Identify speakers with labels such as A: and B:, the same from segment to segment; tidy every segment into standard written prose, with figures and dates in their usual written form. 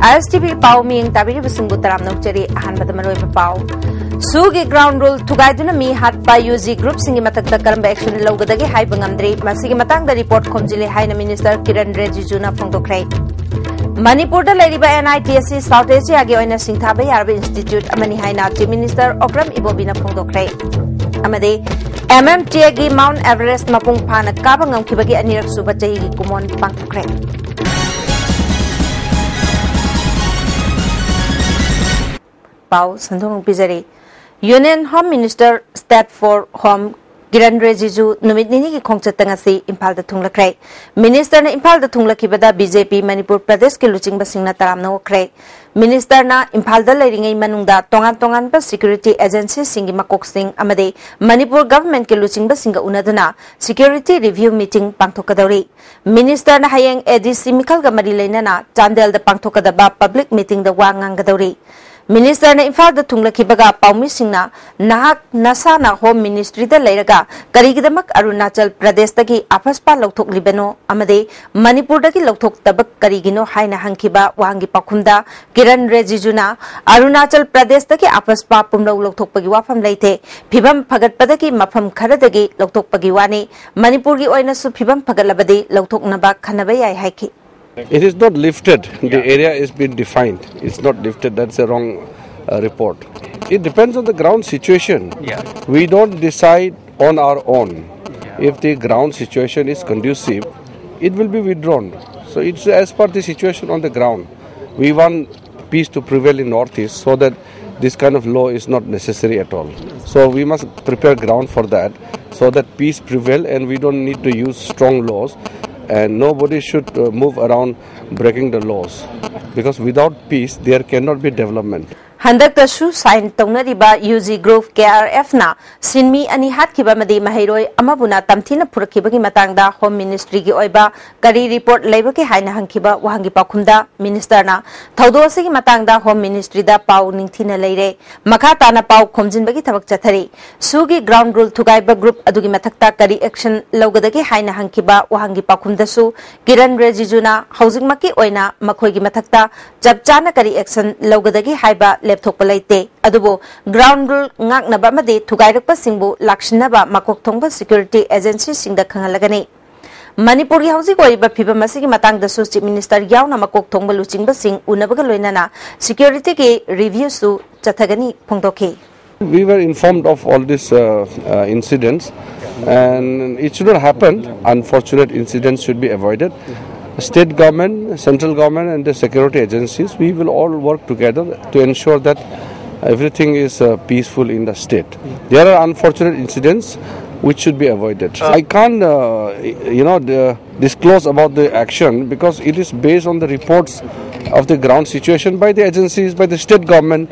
A: ISTV pau ming tabiri basingbu taram nokchari ahan badamaroi pau sugi ground rule thugaiduna mi hat pa UG group singi matakta karamba action lawgadagi hai bangamdri masigi matangda report khomjile haina minister Kiran Rijiju na phongdokrai Manipur da lairiba NITSC South Asia gi oina singthaba yarba institute amani haina chief minister Okram Ibobi na phongdokrai amade MMTA gi Mount Everest mapung phana kaba ngamkhibagi anirak suba chahi gi kumon pangthokrai Pau Sandong Pizari Union Home Minister State for Home Kiran Rijiju numit nini ki khongchatang asi Imphal da thunglakrai Minister na Imphal da thunglakibada BJP Manipur Pradesh ke luchingba singna taramna okrai Minister na Imphal da lairingai manungda tongan ba security agency singi makok sing amade Manipur government ke luchingba singa unaduna security review meeting pangthokadori Minister na hayeng ADC Mikhal ga mari leinana Chandel da pangthokadaba public meeting da wa ngangadori Minister na Imphal da thunglakhibaga paumi singna nahak nasa na home ministry da leiraga karigidamak Arunachal Pradesh dagi afaspa lokthok libeno amade Manipur dagi lokthok tabak karigino haina hangkiba wahangi pakhumda Kiran Rijiju na Arunachal Pradesh dagi afaspa pumlo lokthok pagi wafam leite phibam phagat padagi mafam khara dagi lokthok pagi wani Manipur gi oina su phibam phagalabadi lokthok naba khanaba yai haiki
B: It is not lifted. The area is being defined. It's not lifted. That's a wrong report. It depends on the ground situation. We don't decide on our own. If the ground situation is conducive, it will be withdrawn. So it's as per the situation on the ground. We want peace to prevail in Northeast so that this kind of law is not necessary at all. So we must prepare ground for that so that peace prevail and we don't need to use strong laws. And nobody should move around breaking the laws because without peace there cannot be development.
A: Handak tashu sign tongnariba UG Group KRF na sinmi ani hatkiba madi mahairoi amabuna tamthina purakibagi matangda Home Ministry gi oiba kari report leibaki haina hangkiba wahangi pakhumda minister na thaudosi gi matangda Home Ministry da pau ningthina leire makata na pau khomjinbagi thabak chathari sugi ground rule thugaiba group adugi mathakta kari action logadagi haina hangkiba wahangi pakhumda su Kiran Rijiju na housingmaki oina makhoi gi mathakta chapchana kari action logadagi haiba laptop laite adubo ground rule ngaknaba made thugairakpa singbu lakshinaba makok thongba security agency singda khangalagani Manipur gi hausi koiba phiba masigi matang da su chief minister yauna makok thongba luchingba sing unabaga loinana security ke review su chathagani phongdokhe
B: We were informed of all these incidents and it should not happen. Unfortunate incidents should be avoided. State government, central government and the security agencies, we will all work together to ensure that everything is peaceful in the state. There are unfortunate incidents which should be avoided. I can't, disclose about the action because it is based on the reports of the ground situation by the agencies, by the state government.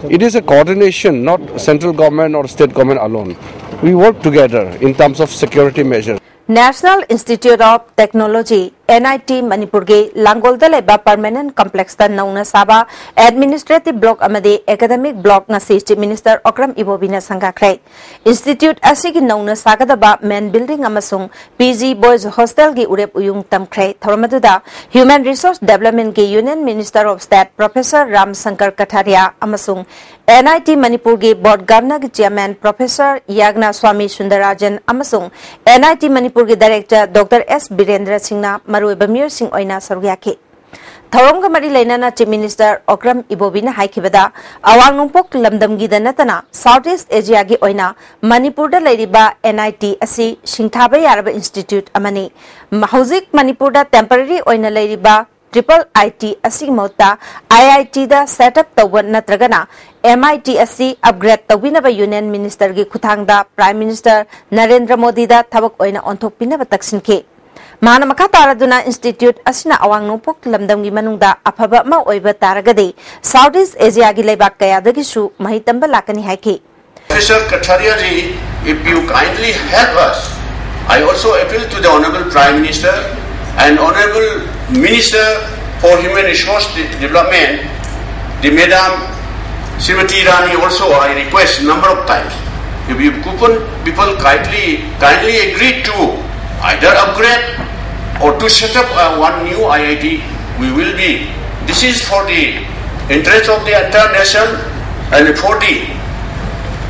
B: It is a coordination, not central government or state government alone. We work together in terms of security measures.
A: National Institute of Technology NIT Manipur ge Langolda leba permanent complex ta nauna saba administrative block amade academic block na chief minister Okram Ibobi na sangakrai institute asigi nauna sagadaba main building amasung PG boys hostel gi urep uyung tamkhrai thoramaduda human resource development ge union minister of state Professor Ram Shankar Katharia amasung NIT Manipur ge board governor ge chairman Professor Yagna Swami Sundarajan amasung NIT Manipur ge director Dr S Birendra Singh na maruiba mir sing oina sarugyake thoromga mari leinana chief minister Okram Ibobi na haikibada awang nungpok lamdamgi da natana Southeast Asia gi oina Manipur da leiriba NIT asi singthaba yaraba institute amani hauzik Manipur da temporary oina leiriba triple IT asi mota IIT da setup tawban natragana MIT asi upgrade tawbinaba union minister gi khuthangda prime minister Narendra Modi da thabak oina onthokpinaba taksinke Mana makataraduna institute asina awang nungpok lamdamgi manungda afaba ma oiba taragade Southeast Asia gi leibak kaya dagisu mahitamba lakani haiki
C: Professor Katharia ji, if you kindly help us, I also appeal to the Honorable Prime Minister and Honorable Minister for Human Resource Development, the Madam Srimati Rani also I request number of times. If you people kindly agree to either upgrade or to set up one new IIT, we will be This is for the interest of the entire nation and for the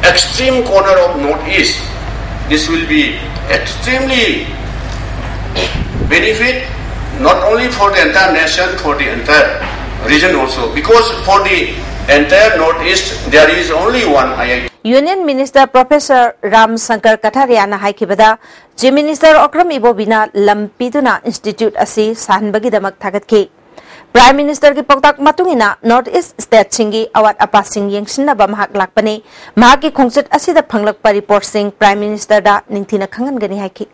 C: extreme corner of Northeast. This will be extremely benefit not only for the entire nation, for the entire region also. Because for the entire Northeast, there is only one IIT.
A: Union Minister Professor Ram Shankar Katariana haikibada, Chief Minister Okram Ibobina Lampiduna Institute asi sahanbagidamak thagatki. Prime Minister ki pagtak matungina Northeast State singi awat apa sing yengsinaba mahak lakpani mahaki khongset asida phanglakpa report sing Prime Minister da ningthina khangan gani haiki.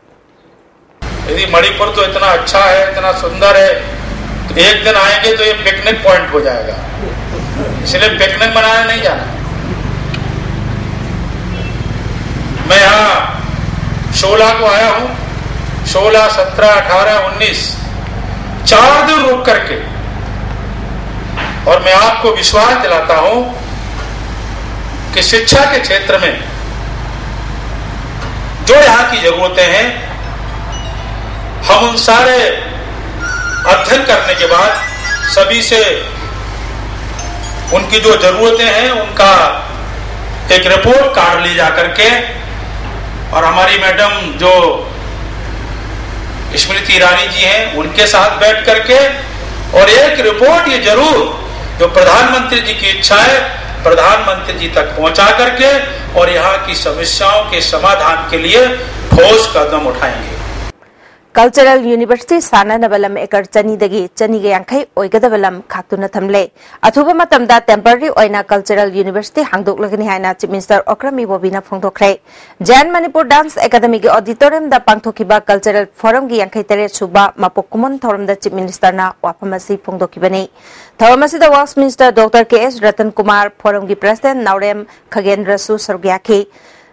D: यदि मणिपुर तो इतना अच्छा है, इतना सुंदर है, तो एक दिन आएंगे तो ये पिकनिक पॉइंट हो जाएगा, इसलिए पिकनिक मनाने नहीं जाना। मैं यहाँ 16 को आया हूँ, 16, 17, 18, 19 4 दिन रुक करके, और मैं आपको विश्वास दिलाता हूँ कि शिक्षा के क्षेत्र में जो यहाँ की जरूरतें हैं, हम उन सारे अध्ययन करने के बाद सभी से उनकी जो जरूरतें हैं उनका एक रिपोर्ट कार्ड ली जा करके, और हमारी मैडम जो स्मृति ईरानी जी हैं उनके साथ बैठ करके, और एक रिपोर्ट ये जरूर जो प्रधानमंत्री जी की इच्छा है प्रधानमंत्री जी तक पहुंचा करके, और यहाँ की समस्याओं के समाधान के लिए ठोस कदम उठाएंगे।
A: Cultural University sana nabalam ekar chani dagi chani ge yankhai oigadabalam khaktuna thamle athuba matamda temporary oina Cultural University hangdok lagani haina Chief Minister Okram Ibobina phongthokre Jan Manipur Dance Academy ge auditorium da pangthokiba Cultural Forum ge yankhai tere suba mapokkumon thorum da Chief Minister na wapamasi phongdokibani thawamasi da Works Minister Dr. K.S. Ratan Kumar Forum ge President Naurem Khagendra su sargyakhi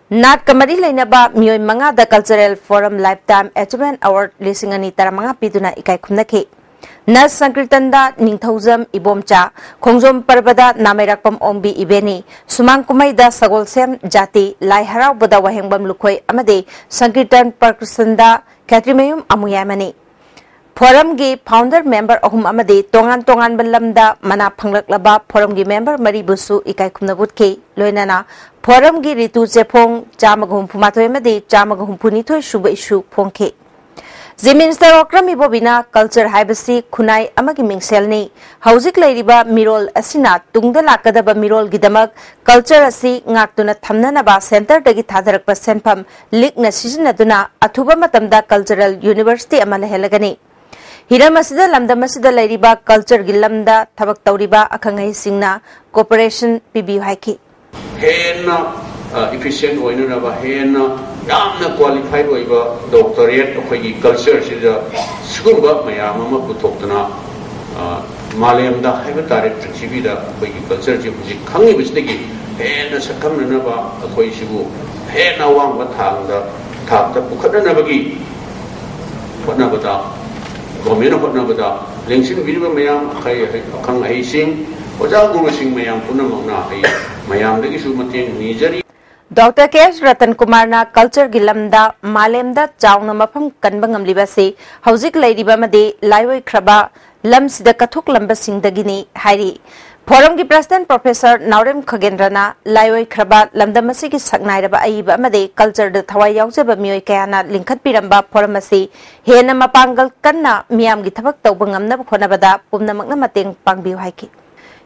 A: Nat Kamari Lainaba Mioy Manga the Cultural Forum Lifetime Achievement Award Lisingani Taramanga Piduna Ikai Kumnaki Nas Sankritanda Ningthauzam Ibomcha Khongjom Parvada Namerakpam Ombi Ibeni Sumang Kumaida Sagolsem Jati Lai Harau Bada Wahengbam Lukoi Amade Sankritan Parkusanda Katrimayum Amuyamani Forum gi founder member ahum amade tongan balamda mana phanglak laba forum gi member mari busu ikai khumnabut ke loinana forum gi ritu chepong chamagum phumatoi amade chamagum punithoi suba issue phongke Chief Minister Okram Ibobina culture haibasi khunai amagi mingselni haujik leiriba mirol asina tungda lakadaba mirol gidamak culture asi ngaktuna thamnanaba center dagi thadarakpa senpham likna sisinaduna athuba matamda Cultural University amala helagani Hiramasida Lamdamasida Lariba Culture Gilamda Tabak Tauriba Akangai Singna Cooperation PB Haiki.
C: Hena efficient Wainaba Hena Yamna qualified Waiba doctorate of a culture is a Skumba Mayama Putokana Malayamda Havataric Chivida culture Kangi was thinking Hena Sakamnaba Akoishibu Hena Wang Batanga Tata Pukadanabagi Panabata. Government of Nabada, Linksing Viva Mayam, Kang Aising, Ozagumasing Mayam Punamana, Mayam the Isumatin, Nijari.
A: Dr. K.S. Ratan Kumar na Culture Gilamda, Malemda, Jaunamapam Kanbangam Libasi, Hausik Lady Bamade, Laiway Kraba, Lams the Katuk Lambasing the Guinea, Hari. Forum ki President Professor Naurem Khagendrana, Laiway Kraba, Lamdamasi ki Saknairaba Aiba Made, Culture the Tawai Yauseba Mui Kayana, Linkat Piramba, Foramasi, Hena Mapangal Kanna, Miam Gitabak Tobangam Nabakonabada, Pumna Magnamating Pangbi Haiki.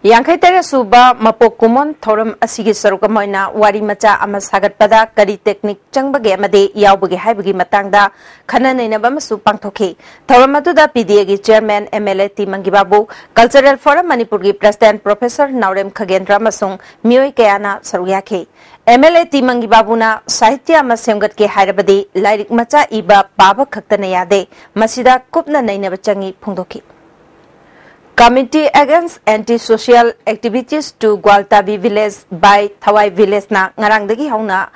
A: Yankai Tere Suba, Mapokumon, Thorum Asigi Sarukamoina, Wari Macha Amasagat Pada, Kari Technique, Changbage Made, Yaubagi Haibagi Matanga, Kanan Nabamasu Pangtoki, Thoramatuda PDA Chairman MLA Mangibabu, Cultural Forum Manipuri President Professor Naurem Khagendra Masung, Mui Kayana Saruyaki. MLA Mangibabuna, Sahitya Masemgat ke Hyderabadi, Lyric Macha Iba, Baba Kaktanayade, Masida Kupna Nainabachangi Pundoki. Committee Against Anti-Social Activities to Gwaltabi Village by Thawai Village na ngarangdagi hauna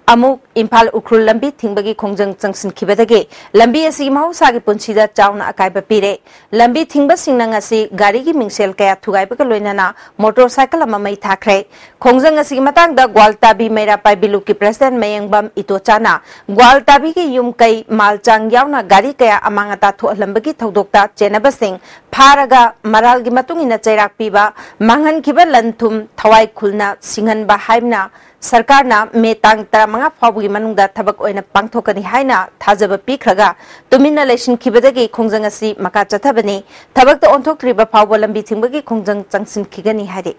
A: amuk Impal Ukrul Lambi Thingbagi Khongjang Changsin Kibadage Lambi asi mahusagi punsida chauna akaiba pire Lambi Thingba Singnang asi gari gi mingsel kaya thugaiba ka loinana motorcycle ama mai thakre Khongjang asi matangda Gwaltabi Meira Pai Bilu ki President Mayangbam Itochana Gwaltabi ki yum kai malchang yauna gari kaya amangata tho lambagi thodokta chenaba sing फारगा मरालगी मतुंगिना चैराक पीबा मांगहनखिबा लनथुम थवाई खुलना सिंहनबा हाइबना सरकारना मे तांग 15 फावगी मनुंगदा थबक ओइना पांगथोकनी हाइना थाजबा पीखरगा तुमिना लेसिनखिबदगी खोंजंग असि मका चथबनी थबकता ओंथोक्त्रिबा फावबा लंबी थिंबगी खोंजंग चंगसिनखिगनी हाइदे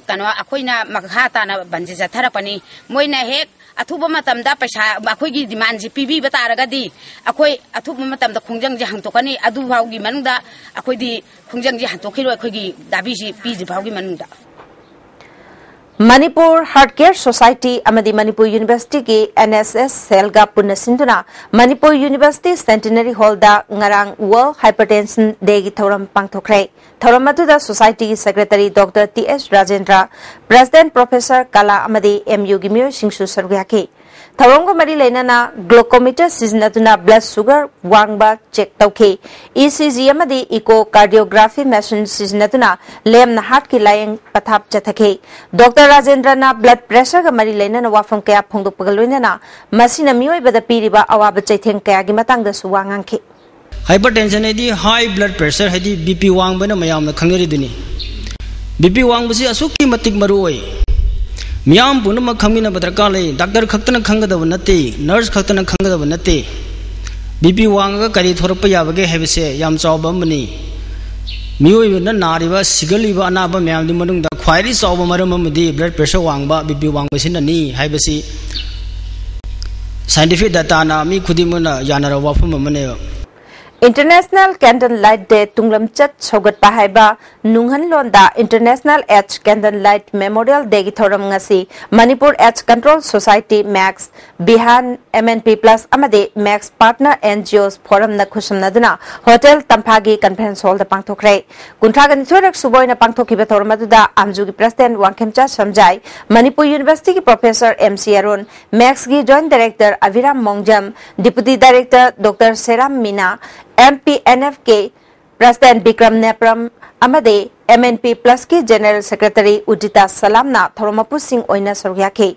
E: कनो अखोइना मखा ताना बंजे जथरपनी Moina हेक अथुबा मतमदा पैसा अखोइगी demand जी PB बतारगदी अखोइ अथुबा मतमदा खोंजंग जी हंतोकनी अदु फावगी मनुंगदा अखोइदी खोंजंग जी हंतोखिरो अखोइगी दाबी जी पीजी फावगी मनुंगदा
A: मणिपुर हार्ट केयर सोसाइटी अमदी मणिपुर यूनिवर्सिटी की एनएसएस सेलगा पुन्ना सिंधुना मणिपुर यूनिवर्सिटी सेंटिनरी हॉल दा ngarang वर्ल्ड हाइपरटेंशन डे की थौरम पांगथोखरे थौरम मधुदा सोसाइटी की secretary doctor TS Rajendra president professor Kala अमदी एमयू की मियो सिंगसु सरगयाके थौरम को मरी लेना ग्लूकोमीटर सिजनतुना ब्लड शुगर वांगबा चेक तौखे ईसीजी अमदी इको कार्डियोग्राफी मशीन सिजनतुना लेमना हार्ट की लायंग पथाप चथके डॉक्टर राजेंद्र ना ब्लड प्रेशर का मरी लेना वाफम कया फोंदोपगलोइना मसीना मियोइबदा पीरिबा अवाब चैथेंग कयागी मतंगदा सुवांगांखे
F: हाइपरटेंशन है हाई ब्लड प्रेशर है बीपी वांगबना मयामना खंगरिदुनी बीपी वांगबसी असुकी मतिक मरुओय मियाम पुनम खंगिना दरकार ले डॉक्टर खक्तन खंगदब नते नर्स खक्तन खंगदब नते बीपी वांगगा करी थोरप याबगे हेबसे याम चावब मनी मियोइबना नारिबा सिगलिबा अनाबा म्यामदि मनुंगदा ख्वाइरी चावब मरम अमदि ब्लड प्रेशर वांगबा बीपी वांगबसिननी हाइबसी साइंटिफिक डाटा ना मी खुदिमना यानरा वाफम मने
A: इंटरनेशनल कैंडल लाइट डे तुंगलम चत सौगत हाइबा नुंगहन लोंदा international AIDS candle light memorial day की थौरम ngasi Manipur AIDS control society Max बिहान एमएनपी प्लस अमदे मैक्स पार्टनर एनजीओस फोरम न खुसमनदुना होटल तंफागी कॉन्फ्रेंस हॉल दा पांगथोखरे कुंथागनि थोरक सुबोइना पांगथोखिबा थौरम मदुदा आमजू की प्रेसिडेंट वांगखेमचा समजाई मणिपुर यूनिवर्सिटी की प्रोफेसर एमसी अरुण मैक्स की joint director Aviram Mongjam deputy director doctor Seram Meena MPNF के प्रेसिडेंट विक्रम नेप्रम अमदे MNP प्लस की जनरल सेक्रेटरी उदिता सलामना थौरमपु सिंह ओइना सरग्याखे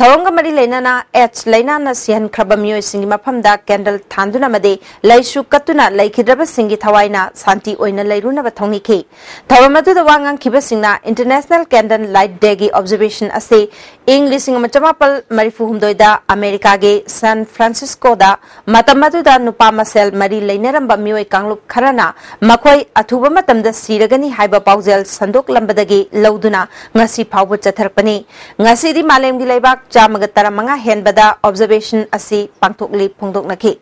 A: थौरंग मरी लेना एच लेना सिहन खरबमियो सिंह मफमदा कैंडल थांदुना मदे लैसु कतुना लैखिद्रब सिंह थवाइना शांति ओइना लैरुनब थौंगिखे थौरमदुदा वांगांग खिबा सिंहना इंटरनेशनल कैंडल लाइट डे की ऑब्जर्वेशन असे इंग लिसिंग मचमापल मरिफुहुमदोइदा अमेरिका के सैन फ्रांसिस्को दा मतमदुदा नुपा मसेल मरी लेनरंब मियोय कांगलुप खरना मखोय अथुबा मतमदा सिरगनी हाइबा पाउजेल संदोक लंबदगी लौदुना ngasi फावब चथरपनी ngasi di मालेम की लेबाक 135 हेनबदा ऑब्जर्वेशन असी पांगथोकली फोंदोकनखि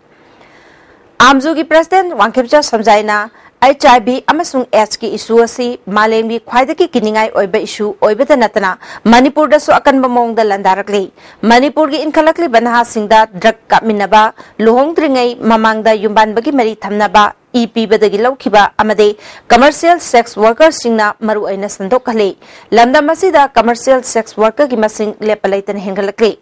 A: आमजू की प्रेसिडेंट वांगखेमचा समजाइना HIV अमसुंग एच की इशू असी मालेम की ख्वाइदगी किनिंगाई ओइबा इशू ओइबदा नतना मणिपुर दसु अकनबा मोंगदा लंदारकली मणिपुर की इनखलकली बनहा सिंगदा ड्रग कामिनबा लोहोंगद्रिंगै ममांगदा युम्बानबगी मरी थमनबा EPबदगी लौखिबा अमदे कमर्शियल सेक्स वर्कर सिंगना मरु ओइना संदोकहले लमदम असिदा कमर्शियल सेक्स वर्कर की मसिंग लेपलैतन हेंगलकले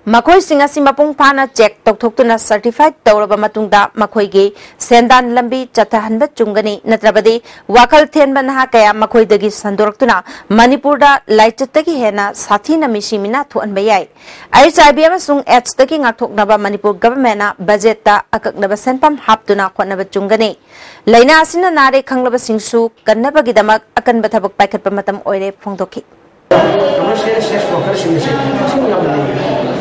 A: मखोई सिंह असि मपुंग फाना चेक तौथोक्तुना सर्टिफाइड तौरबा मतुंगदा मखोईगे सेंदान लंबी चथहनब चुंगनी नत्रबदे वाखल थेनबा नहा कया मखोईदगी संदोरक्तुना मणिपुरदा लाइचतगी हेना साथीना मिसिमिना थोअनबा याय HIV अमसुंग एच तगी ngathoknaba मणिपुर गवर्नमेंटना बजेटता अककनबा सेनपम हापतुना खोनबा चुंगनी लैना असिना नारे खंगलबा सिंगसु कन्नबगिदमक अकनबा थबक पाइखतपा मतम ओइरे फोंदोखि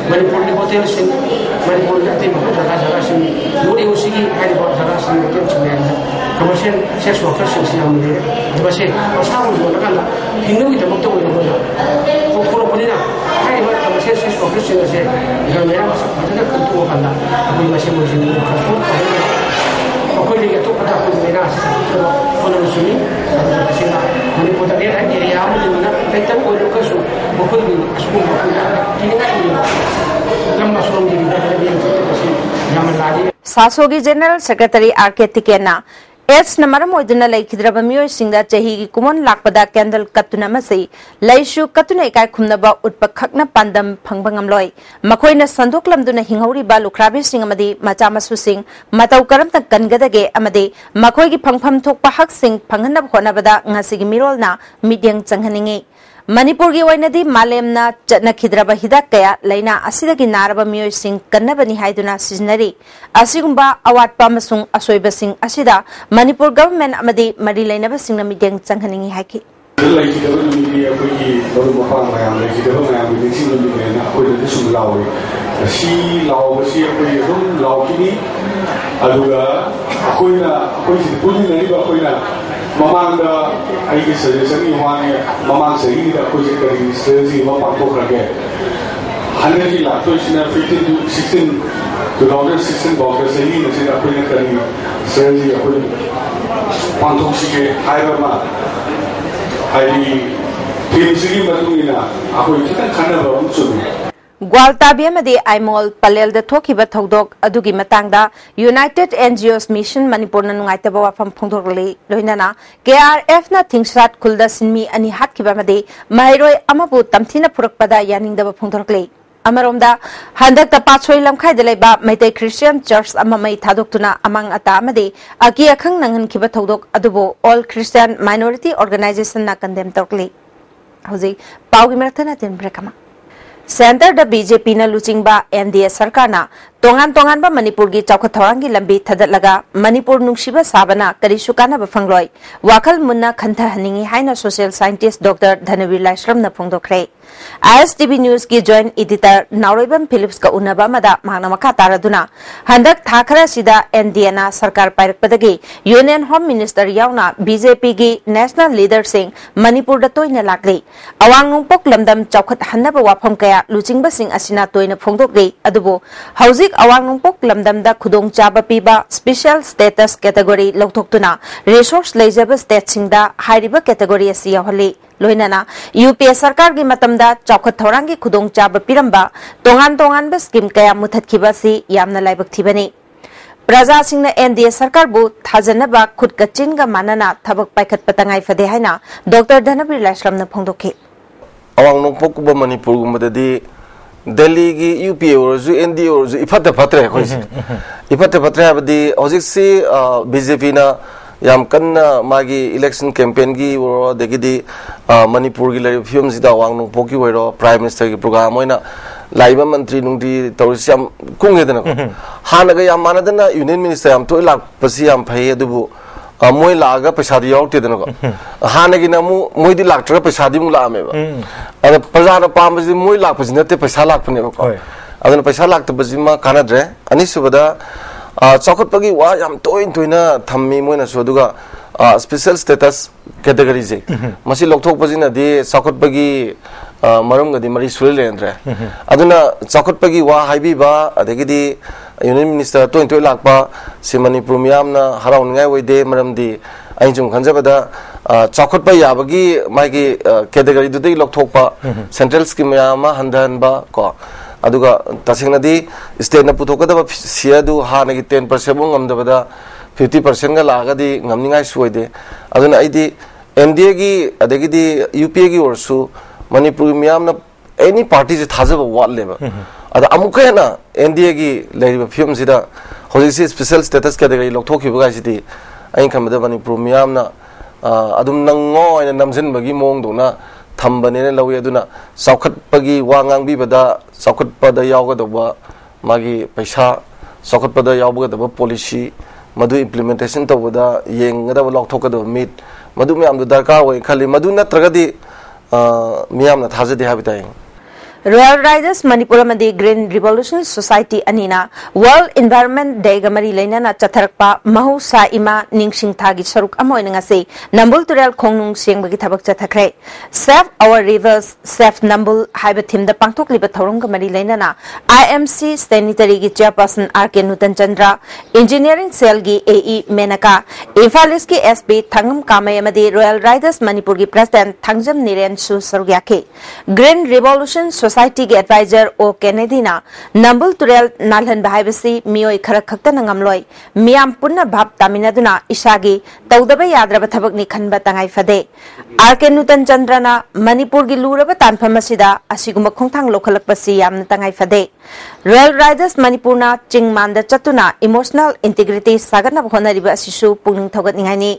G: Manipur di hotel sin Manipur di tempat jaga sin muri usigi hari jaga sin itu sebenarnya commercial sex workers sin siang ini apa sih pasal itu kan Hindu itu betul betul kalau punya hari mana commercial sex workers sin sih kalau mereka masuk ada kentu apa anda aku masih mau sini aku lihat tu pada aku mereka sih kalau sini sih Manipur tadi ada area apa di mana kita boleh kesu bukan di sekolah ini kan
A: सासोगी general secretary RK तिकेना AIDS नमरम ओइदना लैखिद्रब मियोय सिंगदा चही की Koeman लाकपदा candle कतुना मसै लैसु कतुना इकाय खुमनबा उत्प खकना पांदम फंगबंगमलोय मखोइना संदोकलमदुना हिंगौरिबा लुखराबी सिंग अमदी मचा मसु सिंग मतौ करम तक कनगदगे अमदी मखोइगी फंगफम थोकपा हक सिंग फंगनब होनबदा ngasi gi mirolna midyang changhaniंगे Manipur की ओइनदी मालेमना चटनखिद्रब हिदाक कया लैना असिदगी नारब मियोइसिंग कन्नबनी हाइदुना सिजनरी असिगुंबा अवाटपा अमसुंग असोइबसिंग असिदा मणिपुर गवर्नमेंट अमदी मरि लैनबसिंगना मिदेंग चंगहनिंगी हाइकी
H: Mamanga aigi suggestion ni huane mamang sahi da kuch kari strategy ma pakko karge 100 lakh to isna 15 to 16 2016 bawga sahi na sina koi na kari strategy koi pakko sige haiba ma ai team sigi madungina akoi kita khana ba umchumi
A: ग्वालताबी आइमोल पलेल थोखिबा थौदोक अदुगी मतंगदा united NGOs mission Manipur नुंगाइतब वाफम फोंदोकले लोइनाना KRF ना थिंगसात खुलदा सिनमी अनि हातखिबा मदे माइरोय अमबु तमथिना फुरकपदा यानिंगदब फोंदोकले अमरोमदा हंदक तपाछोय लमखाइद लेबा मैते क्रिश्चियन चर्च अममै थादोक्तुना अमंग अता अमदे अकी अखंग नंगनखिबा थौदोक अदुबो ऑल क्रिश्चियन माइनॉरिटी ऑर्गेनाइजेशन ना कंडेम तोकले हौजी पाउगी मरथना तिन ब्रेकमा सेंटर द बीजेपी न लुचिंगबा एनडीए सरकार ना तोंगान तोंगान बा मणिपुर की चौखत थौरांगी लंबी थदलगा मणिपुर नुंगसिबा साबना करिसु काना बफंगलोय वाखल मुन्ना खंथा हनिंगी हाइना social scientist doctor Dhanbir Laishram न फोंदोखरे ISTV न्यूज की जॉइंट एडिटर नाउरेबम फिलिप्स का उन्नबा मदा मांगना मखा तारदुना हंदक थाखरा सिदा एनडीए ना सरकार पायरकपदगी यूनियन होम मिनिस्टर यावना बीजेपी की नेशनल लीडर सिंह मणिपुर द तोइना लाक्ले अवांग नुंगपोक लमदम चौखत हन्नब वाफम कया लुचिंगबा सिंह असिना तोइना फोंदोकले अदुबो हौजिक अवांग नुंगपोक लमदम खुदोंग चाबा पीबा स्पेशल स्टेटस कैटेगरी लौथोक्तुना रिसोर्स लेजब स्टेट सिंगदा हाइरिबा कैटेगरी असि याहले लोइनाना यूपीए सरकार की मतमदा चौखत थौरांगी खुदोंग चाबा पिरंबा तोंगान तोंगान बा स्कीम कया मुथतखिबासी यामना लाइबक थिबनी प्रजा सिंह एनडीए सरकार बु थाजनबा खुद कचिनगा मानना थबक पाइखत पतंगाई फदे हाइना डॉक्टर धनवीर लाइश्रम न फोंदोखे
I: अवांग नुंगपोक बा मणिपुर गुमददी दिल्ली की यूपीए और एनडीए और इफत फतरे इफत फतरे हाबदी हजिकसी बीजेपी ना याम कन्ना मागी इलेक्शन कैंपेन की और देखिदी मणिपुर की लाइव फिल्म सिदा अवांग नुंगपोक की वैरो प्राइम मिनिस्टर की प्रोग्राम होइना लाइव मंत्री नुंगदी तौरिस याम कुंगेदना हानगा याम मानदना यूनियन मिनिस्टर याम तोय लाकपसि याम फै अदुबु मोय लागा पैसादी यावतेदनको हानगी नमु मोयदी लाक्टर पैसादी मु लामेबा अद प्रजा पामबजी मोय लाकपसि नते पैसा लाकपनेबको अदन पैसा लाक्तबजी मा कानद्रे अनिसुबदा चौखटपगी वा याम तोइना थम्मी मोयना सोदुगा स्पेशल स्टेटस कैटेगरी जे मसी लोकथोकपजिनदी चौखटपगी मरमगदी मरी सुलेंद्रे अदुना चौखटपगी वा हाइबीबा अदगिदी यूनियन मिनिस्टर तोइ लाकपा सि मणिपुर मियामना हराउनगाय वइदे मरमदी आइजुम खंजबदा चौखटपा याबगी मागी कैटेगरी दुदि लोकथोकपा सेंट्रल स्कीम यामा हंदनबा को अदुगा तसिंगनदी स्टेट न पुथोकदबा सियादु हानगी 10% ngамदबदा 50% गा लागदी ngамनिगाय सुइदे अदुना आइदी एनडीए की अदगिदी यूपीए की ओरसु मणिपुर मियामना एनी पार्टी से थाजब वालेबा अद अमुकेना एनडीए की लेरिबा फिल्म सिदा होजिसि स्पेशल स्टेटस कैटेगरी लोकथोखिबगा सिदी अइन खमदा मणिपुर मियामना अदुम नंगो आइना नमजिनबगी मोंगदोना थंबनेने लवे अदुना चौखटपगी वा ngangbibada चौखटपदा यावगदबा मागी पैसा चौखटपदा यावगदबा पॉलिसी मधु इम्प्लीमेंटेशन तबदा येंगदबा लोकथोकदबा मीट मधु म्याम दरकार होय खाली मधु नत्रगदी मियामना थाजदे हाबिताय
A: रॉयल राइडर्स मणिपुर मदी ग्रीन रिवोल्यूशन सोसाइटी अनीना वर्ल्ड एनवायरनमेंट डे गमरी लेना चथरकपा महौसा इमा निंगसिंग थागी सरुक अमोइनंगसे नंबुल तुरेल खोंगनुंग सेंगबगी थबक चथखरे save our rivers save Nambul हाइब थीम द पांगथोकलिब थौरंग गमरी लेना आईएमसी सैनिटरी की chairperson RK Nutan Chandra engineering cell की एई मेनका इम्फालिस की एसपी थंगम कामय मदी रॉयल राइडर्स मणिपुर की प्रेसिडेंट थंगजम निरेन सु सरुयाखे ग्रीन रिवोल्यूशन सोसाइटी के एडवाइजर ओ केनेडीना नंबुल तुरेल नालहन बाहाइबसी मियोय खरक खक्तन ngamloi मियाम पुन्ना भाप तामिनादुना इसागी तौदब याद्रब थबकनी खनबा तंगाई फदे आरके नुतन चंद्रना मणिपुर की लूरब तानफम असिदा असिगुम खोंथांग लोखलकपसि यामन तंगाई फदे रॉयल राइडर्स मणिपुरना चिंगमानदा चतुना इमोशनल इंटीग्रिटी सागनब होनरिबा असिसु पुंगनिंग थौगतनिंगाइनि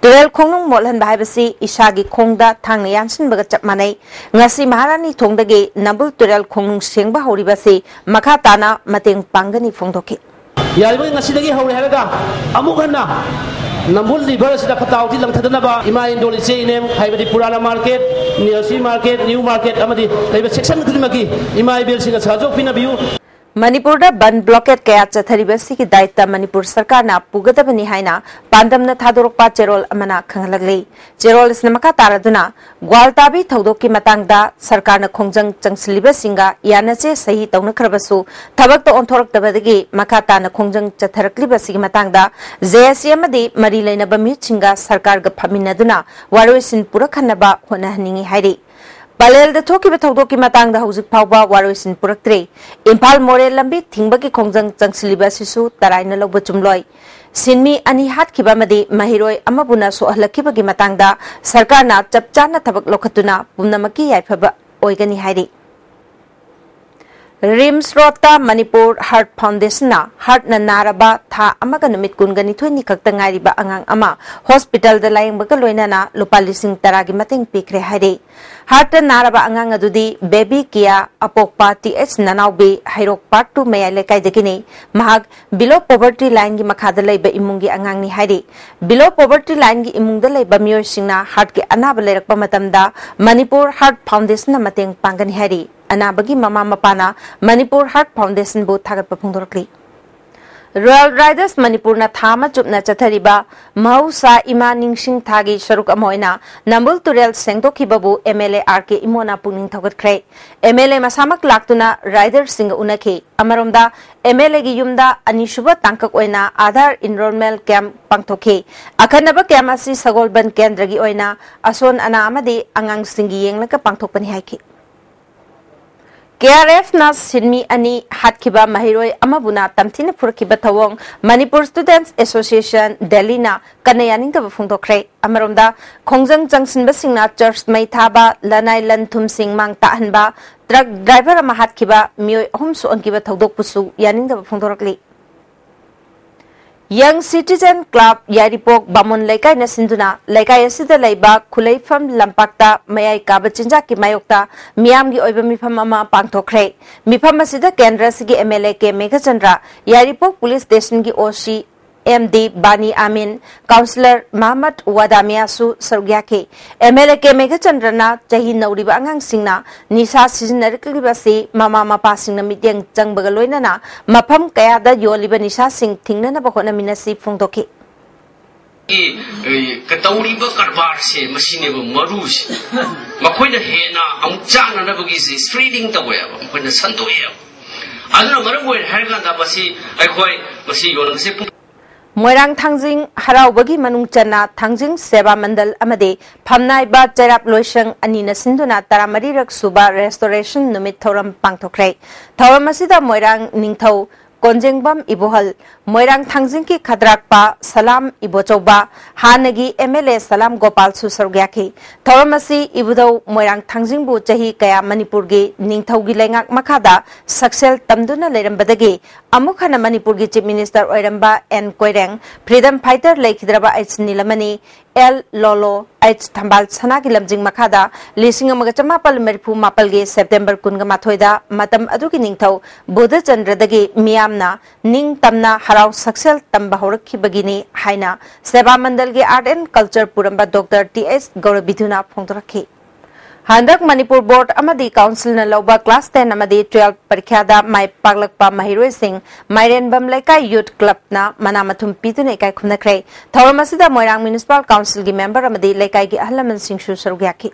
A: तुरेल खोंनुंग मोलहनबा हाइबसि इसागी खोंगदा थांगना यानसिनबगा चप मानै ngasi महारानी थोंदगे नबुल तुरेल खोंनुंग सेंगबा हौरिबसि मखा ताना मतेंग पांगनी फोंदोखि
J: यारिबो ngasi हौरे हाइबगा अमुक हन्ना नंबुल रिवर से फताउती लंथदनबा इमा इंडोल इसे इनेम हाइबदी पुराना मार्केट नियसी मार्केट न्यू मार्केट अमदी लेबे सेक्शन खुदिमकी इमा इबेल सिंग साजो पिनबियु
A: मणिपुर बन ब्लॉकेट कया चथरीबसी की दायित्व मणिपुर सरकार ना पुगदबनी हाइना पांदमना थादोरकपा चेरोल अमना खंगलगले चेरोल इसना मखा तारदुना ग्वालताबी थौदोकी मतंगदा सरकार ना खोंजंग चंगसलिबसिंगा यानचे सही तौनखरबसु थबक तो ओंथोरकतबदगी मखा ताना खोंजंग चथरकलिबसी की मतंगदा जेएससी अमदी मरी लेनबा मिचिंगा सरकार ग फमिनदुना वारोइसिन पुरखनबा होनहनिंगी हाइरि पलेल थोकिब थौदोकी मतंगदा हौजिक फावबा वारोइसिन पुरक्त्रे इम्फाल मोरे लंबी थिंगबगी खोंजंग चंगसलिबसिसु तराइना लौब चुमलोय सिनमी अनि हातखिबा मदि महिरोय अमबुना सोहलखिबगी मतंगदा सरकारना चपचाना थबक लोखतुना पुनमकी याइफबा ओइगनी हाइरि रिम्स रोडता मणिपुर हार्ट फाउंडेशन हार्ट नारबा था अमग नुमित कुनगनी थोनी खक्तंगारिबा अंगांग अमा हॉस्पिटल द लायंगबगा लोइनाना लुपा लिसिंग तरागी मतेंग पिखरे हाइरे हार्ट नारबा अंगांग अदुदी बेबी किया अपोकपा टीएच ननाउबी हाइरोक पार्ट 2 मयाइ लेकाइदगिनी महाग बिलो पॉवर्टी लाइन की मखादा लैबा इमुंगी अंगांगनी हाइरे बिलो पॉवर्टी लाइन की इमुंगदा लैबा मियोइसिंगना हार्ट के अनाबा लेरकपा मतमदा मणिपुर हार्ट फाउंडेशन मतेंग पांगनी हाइरे अनाबगी ममा मपाना मणिपुर हार्ट फाउंडेशन बु थागत फोंदोरकली रॉयल राइडर्स मणिपुरना थामा चुपना चथरिबा महौसा इमा निंगसिंग थागी सरुक अमोइना नंबुल तुरेल सेंगदोखिबबु एमएलए आरके इमोना पुनिंग थगतख्रे एमएलए मसामक लाक्तुना राइडर सिंग उनखे अमरोमदा एमएलए गी युमदा अनिसुबा तांकक ओइना आधार इनरोलमेंट कैंप पांगथोखे अखनबा कैंप असि सगोलबन केंद्रगी ओइना असोन अना अमदे अंगांग सिंगी येंगलका पांगथोकपनि हाइखि KRF na sinmi ani hatkiba mahiroy amabuna tamthina purkiba thawong Manipur Students Association Delhi na kanayaning ka phungdokre amaromda khongjang jangsinba singna church mai thaba lanai lan thum sing mang tahanba truck driver ama hatkiba mioi ahum su onkiba thodok pusu yaning ka phungdokli Young Citizen Club Yaripok Bamon Laikai na sinduna Laikai asida laiba Khulaifam Lampakta Mayai Kaba Chinjak ki mayokta Miyam gi oiba mifam ama pangthokre Mifam asida Kendra sigi MLA ke Meghachandra Yaripok Police Station ki OC MD Bani Amin Councillor Muhammad Wadamiasu Sargyake MLA ke Meghachandrana Chahi Nauriba Angang Singna Nisa Sizinarikibasi Mama Mapa Singna Midyang Jangbaga Loinana Mapam Kayada Yoliba Nisa Sing Tingnana Bakona Minasi Fungdoki
K: Katauriba Karbar se Masineba Marus Makoina Hena Amchana Nabagis streeting the web when the Santoya Adana Marabu Herganda Basi Akoi Masi Yolang
A: Moirang Tangjing haraubagi manung chana Tangjing Seva Mandal amade phamnai ba cherap loisang anina sinduna taramari rak suba restoration numit thoram pangthokre thoram asida Moirang ningthau Konjengbam Ibohal Moirang Tangjing ki khadrakpa Salam Ibochauba Hanagi MLA Salam Gopal Susargyaki Thoramasi Ibudau Moirang Tangjing bu chahi kaya Manipur gi ningthau gi lengak makhada saksel tamduna lerambadagi amukhana Manipur gi Chief Minister oiramba N Koireng Freedom Fighter Laikhidraba H Nilamani L Lolo H Thambal Sana ki lamjing makhada lisingamaga chamapal merphu mapal gi September kunga mathoida matam adugi ningthau Bodha Chandradagi miyamna ning tamna harau saksel tamba horakhibagini haina Seva Mandal gi Art and Culture Puramba Dr. T.S. Gaurabidhuna phongdorakhi Handak Manipur Board amadi Council na lauba class 10 amadi 12 parikhada mai paglakpa mahiroi sing Mairen Bamleka Youth Club na manamathum pitune kai khumnakre Thoramasida Moirang Municipal Council gi member amadi lekai gi ahlaman sing shu sarugyaki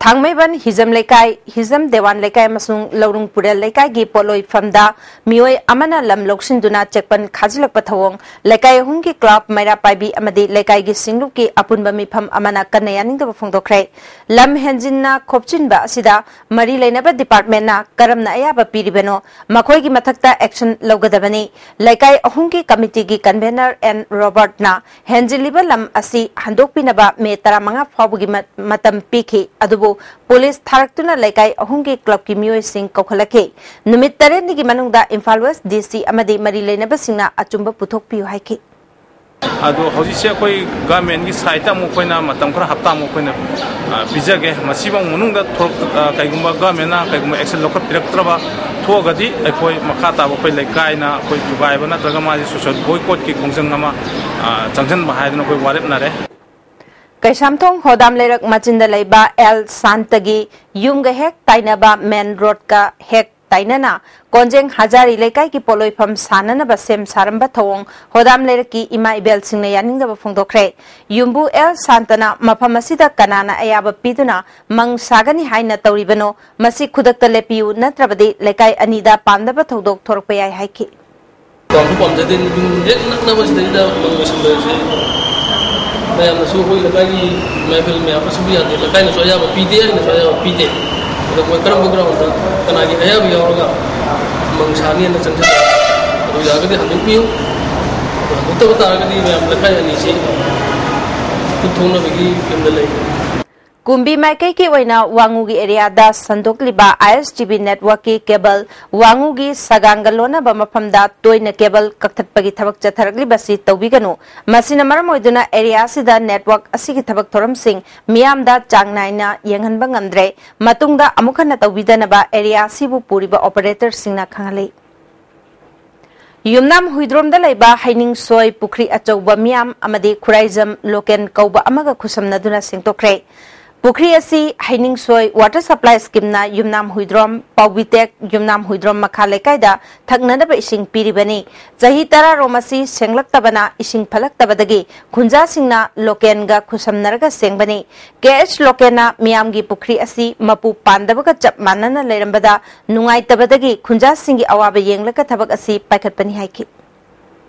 A: थांगमेबन Hijam लेकाय Hijam देवान लेकाय मसुंग लौरुंग पुरेल लेकाय गी पोलोई फमदा मियोय अमना lump Locsin चेकपन खाजिलक पथवोंग लेकाय हुंगी club मैरा पाइबी अमदी लेकाय गी सिंगलु की अपुनबा मिफम अमना कन्नयानिंग फोंदोखरे lump हेंजिनना खोपचिनबा असिदा मरी लेनबा department ना करमना अयाबा पीरिबनो मखोय गी मथक्ता action लौगदबनी लेकाय अहुंगी committee गी convener N Robert ना हेंजिलिबा लम असि हंदोकपिनबा मे 15 फावगी मतम पीखी अदुबो पुलिस थारक्तुना लेकाय अहुंगी क्लब की मियोय सिंह कौखलके नुमित 3 गी मनुंगदा इम्फाल वेस्ट डीसी अमदी मरी लेनबा सिंगना अचुंबा पुथोकपियो हाइकी
L: अदो हजिसे कोई गवर्नमेंट की साइटा मुखोइना मतम खरा हप्ता मुखोइना बिजगे मसिबंग मनुंगदा कइगुंबा गवर्नमेंटना कइगुंबा एक्शन लौखर पिरक्त्रबा थोगदी अखोय मखाता बखोय लेकायना कोई तुगायबा नत्रगा माजी सोशल बॉयकॉट की खोंजंग अमा चंगजन बहायदना कोई वारेपनारे
A: कैसामथोंग होदाम लेरक मचिंदा लेबा एल सांतगी युमग हेक ताइनाबा मेन रोड का हेक ताइनाना कोंजेंग हजारी लेकाय की पोलोइफम साननबा सेम सारंबा थोंग होदाम लेरक की इमा इबेल सिंगने यानिंगबा फोंदोखरे युम्बु एल सांतना मफम असिदा कनाना अयाबा पीदुना मंग सागनी हाइना तौरिबनो मसि खुदक्ता लेपियु नत्रबदि लेकाय अनिदा पांदबा थौदोक थोरपय याय हाइकी
J: कामु पामजदे एक नकनबसिदा मंगसुबसे मैं नसु कोई लगाई महफिल में आपस में आते लगाई नसु या पीते है नसु या पीते तो कोई करम ग्राउंड था कना की आया भी होगा मंगसानी ने चंद तो जाकर दे हम भी हो तो बता कर दी मैं लगाई नहीं से कुछ थोड़ा भी किंदले
A: कुंबी माइकई की ओइना वांगुगी एरिया दा संदोकलिबा ISTV नेटवर्क की केबल वांगुगी सगांगलोना बमफमदा तोइना केबल कक्थटपगी थबक चथरगलिबसी तौबिगनु मसिना मरम ओइदुना एरिया सिदा नेटवर्क असिगी थबक थोरमसिंग मियामदा चांगनाइना यंगहनबा ngamdre matungda amukhana tौबिदनबा एरिया सिबु पुरिबा ऑपरेटर सिंगना खंगले युमनाम हुइद्रोमदा लेबा हाइनिंग सोय पुखरी अचौबा मियाम अमदे खुराइजम लोकेन कौबा अमगा खुसमनदुना सिंगतोखरे पुखरी असी हाइनिंग सोय वाटर सप्लाई स्कीम ना युमनाम हुइद्रोम पाउबिटेक युमनाम हुइद्रोम मखा लेकायदा थगननबा इसिंग पीरिबनी चही 10 रोमसी सेंगलक्तबना इसिंग फलक्तबदगी खुंजा सिंगना लोकेनगा खुसमनरगा सेंगबनी केएच लोकेना मियामगी पुखरी असी मपु पांदबगा चप मानना लेरंबदा नुंगाइतबदगी खुंजा सिंगी अवाबा येंगलका थबक असी पाइखटपनी हाइकी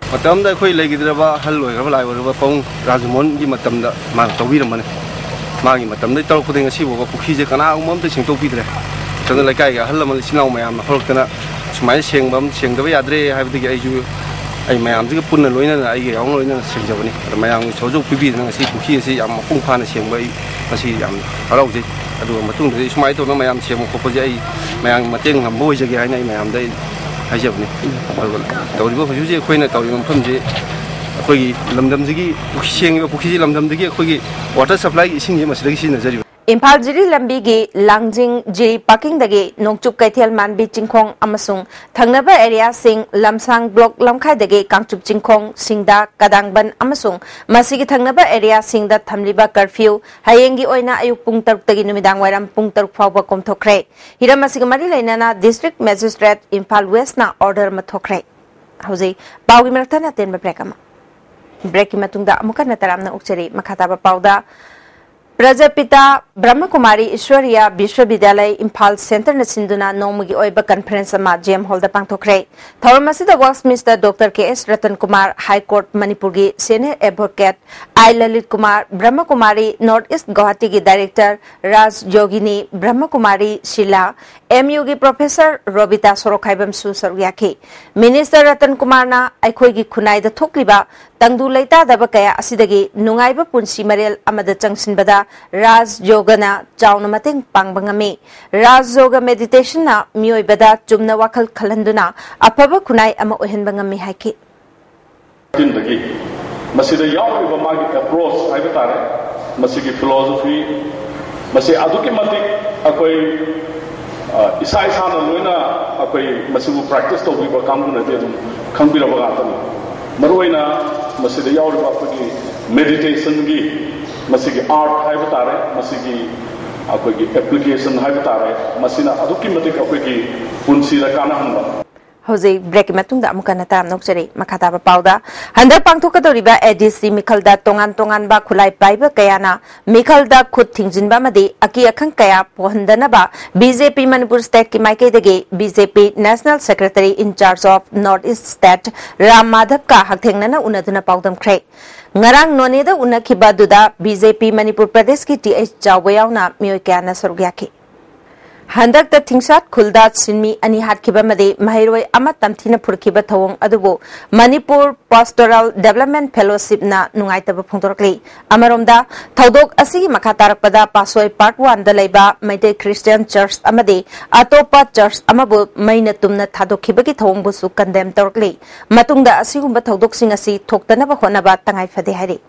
B: मतमदा खोई लेगिद्रबा हल लोइगबा लाइवरबा पौं राजमोन की मतमदा मा तौबिरमने मागी मतमदे तौर खुदेंग सिबो पुखीजे कना उममते सिंगतोपिद्रे चंद लेकाय हल लमल सिनाव मयाम हरक्तना सुमाय सेंगबम सेंगदबा याद्रे हाइबदगी आइजु आई मयामजिग पुन्न लोइना आइगे याव लोइना सेंजबनी मयाम सोजो पिबिदना सी पुखी से याम पुंफाना सेंगबई मसी याम हराउजे अदु मतुंगदे सुमाय तो मयाम सेंगो खोपजे आई मयाम mateंग हमबोइजगे हाइना मयामदे हाइजबनी तौरिबो हुजुजे खोइना तौरिबो फमजे अखोगी लमदमजिगी पुखिसेंगबा पुखिजी लमदमदिगी अखोगी वाटर सप्लाई इसिंग मसदगी सिनजरी
A: इम्फाल जिरी लंबी की लांजिंग जिरी पार्किंग दगे नोंगचुप कैथेल मानबी चिंखोंग अमसुंग थंगनबा एरिया सिंग लमसांग ब्लॉक लमखाई दगे कांगचुप चिंखोंग सिंगदा कदांगबन अमसुंग मसिगी थंगनबा एरिया सिंगदा थमलिबा कर्फ्यू हयेंगी ओइना अयुक पुंग 3 तगी नुमिदांग वाइरम पुंग 3 फावबा कोमथोखरे हिरम मसिगी मरी लेनाना डिस्ट्रिक्ट मजिस्ट्रेट इम्फाल वेस्ट ना ऑर्डर मथोखरे हौजे पाउगी मरथना तेन ब्रेकमा ब्रेक की मतुंगदा अमुका नतरामना उक्चरी मखाताबा पाउदा प्रजापिता ब्रह्मकुमारी ईश्वरिया विश्वविद्यालय इम्फाल सेंटर नसिंदुना नोमगी ओइबा कॉन्फ्रेंस अमा जेम हॉल दा पांगथोखरे थौरमसिदा works minister doctor KS Ratan Kumar high court Manipur की सीनियर एडवोकेट आई ललित कुमार ब्रह्मकुमारी नॉर्थ ईस्ट गुवाहाटी की डायरेक्टर राज योगिनी ब्रह्मकुमारी शिला MU की प्रोफेसर रोबिता सोरोखाइबम सुसरुयाखी मिनिस्टर रतन कुमार ना अखोई खुनाइदा थोकलिबा तंगदु लेता दबा कया असिदगी नुंगाइबा पुंसी मरेल अमदा चंगसिनबदा राज योगना चाउना मतेंग पांगबंगमी राज योग मेडिटेशन ना मियोइबदा चुमना वाखल खलंदुना अफबा खुनाइ अमा ओहनबंगमी हाइकी
H: तिनदगी मसिदा यावरिबा मागी अप्रोच हाइबा तारे मसिगी फिलोसफी मसि अदुके मतिक अकोई इसा इसाना लोइना अकोई मसिबु प्रैक्टिस तौबिबा कामगुनदे दुम खंबिरबा गातनी मरुइना मसिदा यावरिबा अकोई मेडिटेशन की मसिगी आर्ट हाइबा तारे मसिगी अकोई एप्लीकेशन हाइबा तारे मसिना अदुके मतिक अकोई पुंसीदा कानाहनबा
A: Jose break matungda amukana tam nokjari makata ba pauda handar pangthokadoriba ADC mikhalda tongan ba khulai paiba kayana mikhalda khut thingjinba madi aki akhang kaya pohandana ba BJP Manipur state ki maike dege BJP National Secretary in charge of North East State Ram Madhav ka hakthengnana unaduna paudam khrei ngarang noneda unakhiba duda BJP Manipur Pradesh ki TH Jawayawna miyoi kayana sorgyaki Handak the Tingsat Kuldat Sinmi Ani Hatkiba Made Mahiroi Amat Tamtina Purkiba Tawong Adubo Manipur Pastoral Development Fellowship na Nungaitaba Puntorkli Amaromda Taudok Asi Makatarpada Pasoi Part 1 the Leba Maite Christian Church Amade Atopa Church Amabu Mainatumna Tadokibaki Tawong Busu condemn Torkli Matungda Asigumba Taudok Singasi Toktanaba Honaba Tangai Fadehari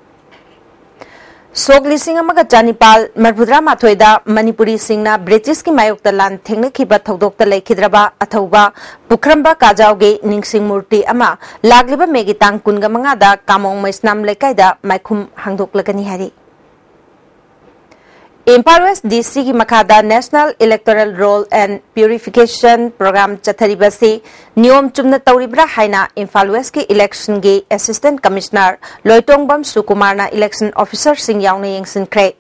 A: Sogli Singh Amaga Janipal Marbudra Mathoida Manipuri Singna British ki Mayokta Lan Thengnakiba Thodokta Leikhidraba Athauba Pukramba Kajauge Ningsing Murti Ama Lagliba Megitang Kunga Mangada Kamong Maisnam Lekaida Maikhum Hangdoklagani Hari Impal West DC ki Makada National Electoral Roll and Purification Program Chatharibasi Niyom Chumna Tauribra Haina Impal West ki Election ge Assistant Commissioner Loitongbam Sukumarna Election Officer Singh Yauna Yengsin Kre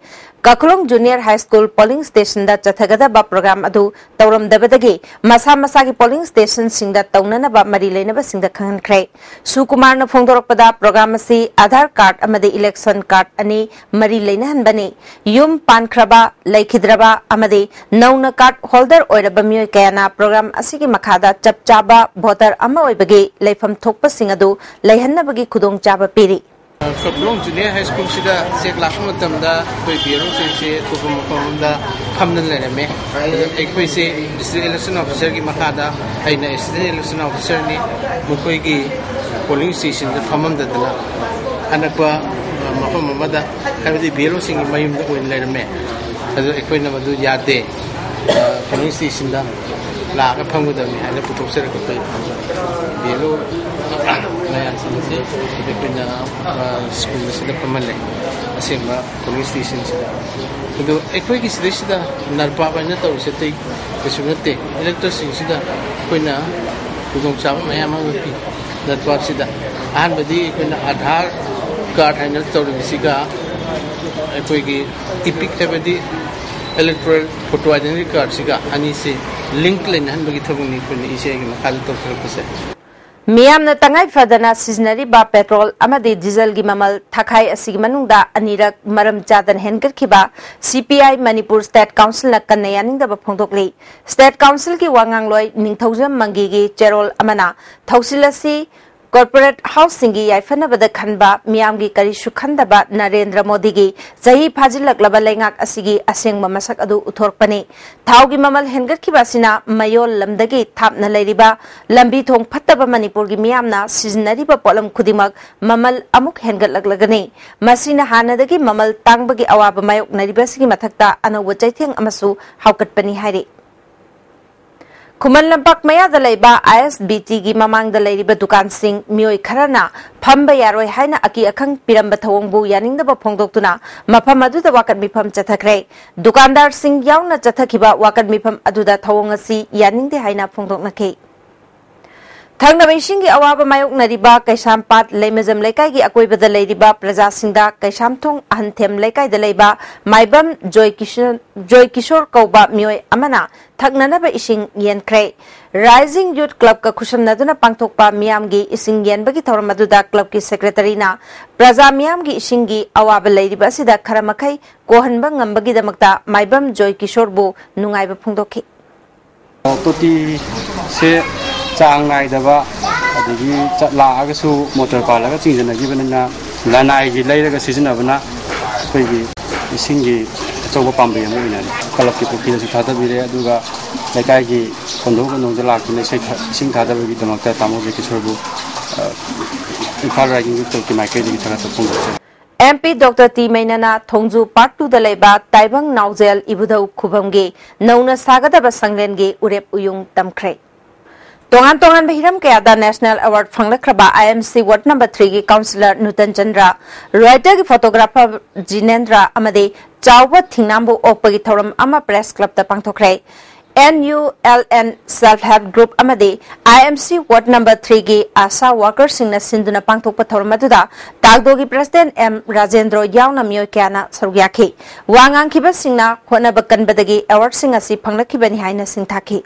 A: Kakulong Junior High School Polling Station da Chathagada ba program adu Tauram Dabadagi Masa Masagi Polling Station Singda Taunana ba Marilena ba Singda Khangan Kre Sukumarna Phongdorokpada program asi Aadhaar card amade election card ani Marilena Hanbani Yum Pankraba Laikhidraba amade Nauna card holder oiraba miyoi kayana program asigi makhada chapchaba voter ama oibagi leifam thokpa singadu leihannabagi khudong chaba piri
M: Kaplong Junior High School sida sek lakshma tamda koi biro se tukum komda phamnan lerame ekoi se district election officer ki makada aina district election officer ni mukoi ki polling station da phamam da dala anakwa mafam mamada kabidi biro sing mayum da oin lerame adu ekoi na madu yade polling station da la ka phamgu da mi ana putok ser ko kai biro Mayan sini kita punya sekolah sudah pemalai, asyik police station sudah. Itu ekoi kisah sudah narpa banyak tahu setai kesunate elektrik sudah punya kudung sama Mayan mengerti narpa sudah. Ahan badi punya Aadhaar card hanya tahu disika ekoi ki epic badi electoral photo identity card sika ani se link lain han bagi tahu ni punya isi yang makal tahu terus.
A: Miyamna tangai fadana seasonary ba petrol amade diesel gi mamal thakai asigi manungda anirak maram chadan hengar khiba CPI Manipur State Council na kanayaning da phongdokli State Council ki wangang loi ningthaujam mangi gi cherol amana thausilasi corporate housing gi yaifana bada khanba miyam gi kari sukhandaba Narendra Modi gi jahi phajilak laba lengak asigi aseng mamasak adu uthorpani thaugi mamal hengar khibasina mayol lamdagi thapna leiriba lambi thong phattaba Manipur gi miyamna seasonary ba polam khudimak mamal amuk hengar laglagani masina hanadagi mamal tangbagi awaba mayok naribasigi mathakta anawa chaitheng amasu haukatpani hairi Kuman lampak maya dalaiba ISBT gi mamang dalaiba dukan sing miyoi kharana phamba yaroi haina aki akhang piramba thawongbu yaningdaba phongdoktuna mafam aduda wakat mifam chathakre dukandar sing yauna chathakiba wakat mifam aduda thawongasi yaningde haina phongdoknake Thangna Baishingi Awaba Mayok Nariba Kaishampat Lemazam Lekai gi Akoibada Leiriba Praja Singda Kaishamthong Ahanthem Lekai da Leiba Maibam Joy Kishore Kauba Miyoi Amana Thagnanaba Ising Yen Kre Rising Youth Club ka Khusham Naduna Pangthokpa Miyam gi Ising Yen bagi Thoramaduda Club ki Secretary na Praja Miyam gi Ising gi Awaba Leiriba Sida Kharamakhay Kohanba Ngambagi Damakta Maibam Joy Kishore bu Nungaiba Phongdokhi
N: Toti se Chang Nai Dava, the Lagasu motor palaga, and given Lanai, later season of Na, Singi, Toba Pambi, and Kalaki Pukins, Tata Villa, Duga, like I Kondoga, no, the Lak, and they say, Sing Tata with the Mata Tamo, the Kisorbu, encouraging you to my credit to
A: MP Dr. T. Mainana Thongju Part 2 the Leba Taibang Nauzel Ibudau Kubamge Nauna Sagadaba Sanglenge Urep Uyung Tamkre Tongan Bahiram Kayada National Award Fanglakraba IMC Ward number 3 gi Councillor Nutan Chandra Writer gi Photographer Jinendra Amade Chawba Thingnambu Opagi Thoram Ama Press Club da Pangthokre NULN Self-Help Group amadi IMC Ward number 3 gi ASA workers singna sinduna pangthokpa thormaduda Tagdogi President M Rajendra yauna miyoi kyana sarugyakhi wangang khiba singna khona bakanbadagi award singa si phanglakhibani haina singthakhi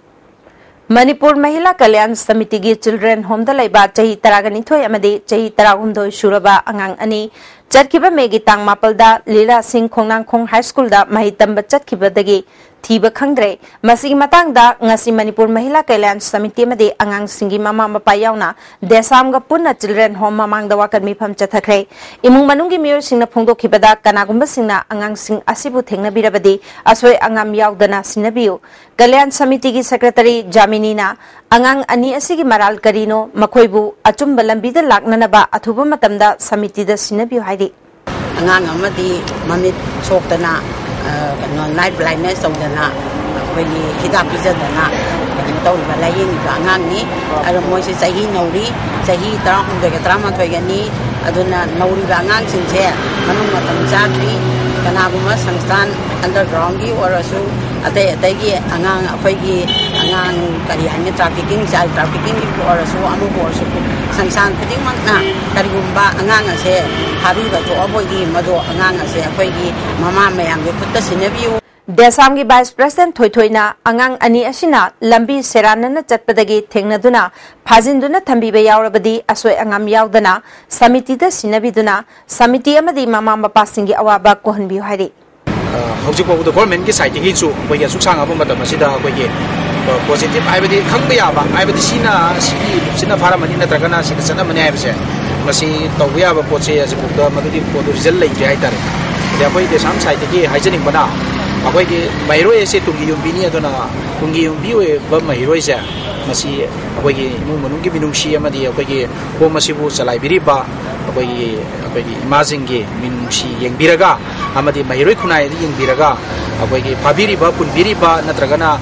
A: Manipur Mahila Kalyan Samiti gi Children Home da laiba chahi taragani thoi amadi chahi taragumdoi suraba angang ani Chatkiba megi tang mapalda Lila Singh Khongnang Khong High School da mahitamba chatkiba dagi thiba khangdre masigi matang da ngasi Manipur Mahila Kalyan Samiti amadi angang singi mama mapa yauna desam ga punna Children Home mamang da wakan mifam chathakre imung manungi miyor singna phongdokhibada kanagumba singna angang sing asibu thengna birabadi asoi angam yaudana sinabiu Kalyan Samiti gi Secretary Jaminina angang ani asigi maral karino makhoibu achumba lambida laknanaba athuba matamda samiti da sinabiu hairi
O: angang amadi mamit soktana night blindness sawdana akhoi hidap pijadana tawriba layeniba angang ni aro moise chahi nauri chahi 13 gani aduna nauriba angang singse manung matam chakri kanaguma sangstan underground gi orasu atai gi angang akhoi gi angang kari hanya trafficking child trafficking gi orasu amu orasu sangsang khuding makna karigumba angang ase habiba to aboi gi mado angang ase akhoi gi mama mayam gi khutta sinabiu
A: Desam gi Vice President Thoithoina angang ani asina lambi seranana chatpadagi thengnaduna phajinduna thambiba yaurabadi asoi angam yaudana samiti da sinabiduna samiti amadi mama mapa singi awaba kohanbi hairi
P: hojik pabu the government ki side gi chu boya suksang aba matam asida boye positive aibadi khangba yaba aibadi sina pharamani natragana sina sana mani aibse masi tawya ba poche asibukda madudi podu result lai jai tare ya boy desam side gi hygienic bana akwai ki mairo ese tungi yumbini adona tungi yumbi we ba mairo ise masi akwai ki mu manung ki minungsi amadi akwai ki ko masibu salai biri ba akwai ki imagine ki minungsi yengbiraga amadi mairo khunai di yengbiraga akwai ki pabiri ba punbiri ba natragana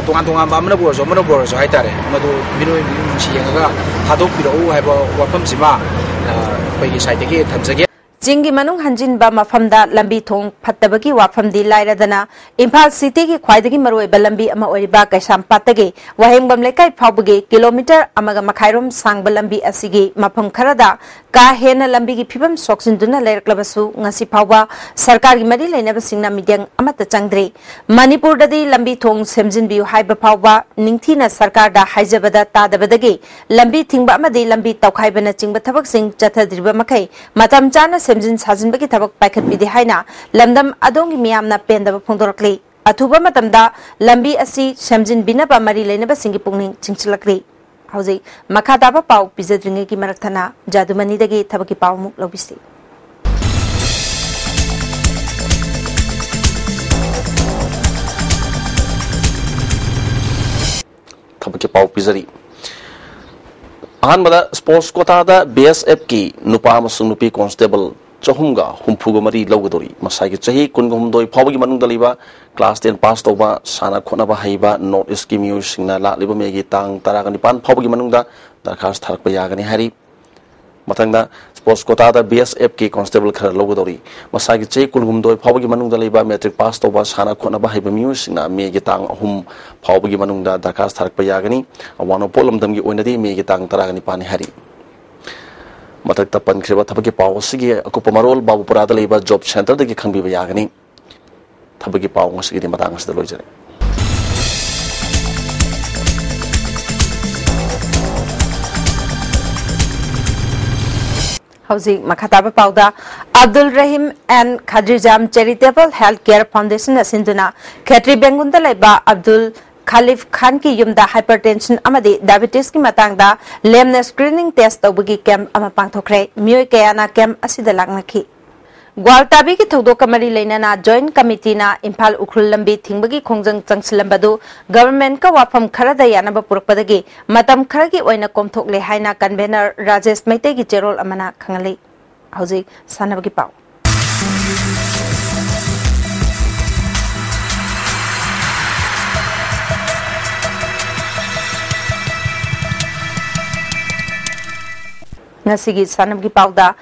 P: tungan ba amna borso haitare madu minungsi yengaga hadok biro haiba wafam sima akwai ki side ki thamjage
A: Jingi manung hanjin ba mafamda lambi thong phattabagi wafamdi lairadana Imphal City gi khwaidagi maroi ba lambi ama oriba kaisam pattage wahengbam lekai phawbagi kilometer amaga makhairom sangba lambi asigi mafam kharada ka hena lambi gi phibam soksinduna leiraklabasu ngasi phawba sarkar gi mari leinaba singna midyang amata changdre Manipur dadi lambi thong semjin biu haiba phawba ningthina sarkar da haijabada tadabadagi lambi thingba amadi lambi tawkhaibana chingba thabak sing chathadriba makai matam chana semjin sajin bagi tabak paikhat bidi haina lamdam adongi miyamna pendaba phongdorakli athuba matamda lambi asi semjin binaba mari leinaba singi pungning chingchilakli hauji makha daba pau pizadringe ki marathana jadumani dagi thabaki pau muk lobisi
I: thabaki pau pizari Ahmed sports quota BSF की नुपा नुपी constable चहुमगा हुमफुग मरी लौगदोरी मसाई चाही कुनगुमदोई फावगी मनुंग class 10 पास तौबा साना खोनबा हाइबा north east की music सिंगना लालिबा Maggi तांग तरागनि पान फावगी मनुंगदा दरखास्त थारकबा यागनि हारी मतंगदा sports quota BSF की constable खर लौगदोरी मसाई चाही कुनगुमदोई फावगी मनुंगदा लेबा मैट्रिक पास तौबा साना खोनबा हाइबा म्यूजिक सिंगना मेगी तांग अहुम फावगी मनुंगदा दरखास्त थारकबा यागनि अवानो पोलमदमगी ओइनदी मेगी तांग तरागनि पान हारी मथक्ता पनख्रेबा थबकी पाव सिगी अकुप मरोल बाबुपुरादा लेबा job centre दगी खंगबिबा यागनि थबकी pav ngasigi matang asda loijare
A: Hauji makhataba pauda Abdul Rahim and Khadrijam Charitable Health Care Foundation asinduna Khetri Bengunda leba Abdul Khalif Khan ki yumda hypertension amadi diabetes ki matangda lemna screening test tawbagi camp ama pangthokre miyoi kayana camp asida laknakhi Gwaltabi ki thogdok kamari leinana joint committee na Imphal Ukhul lambi thingbagi khongjang changsilambadu government ka wafam kharada yanaba purukpadagi matam kharagi oina komthokle haina convener Rajesh Maitei gi cherol amana khangali hauji sanabagi pau Nasigi sanabgi pauda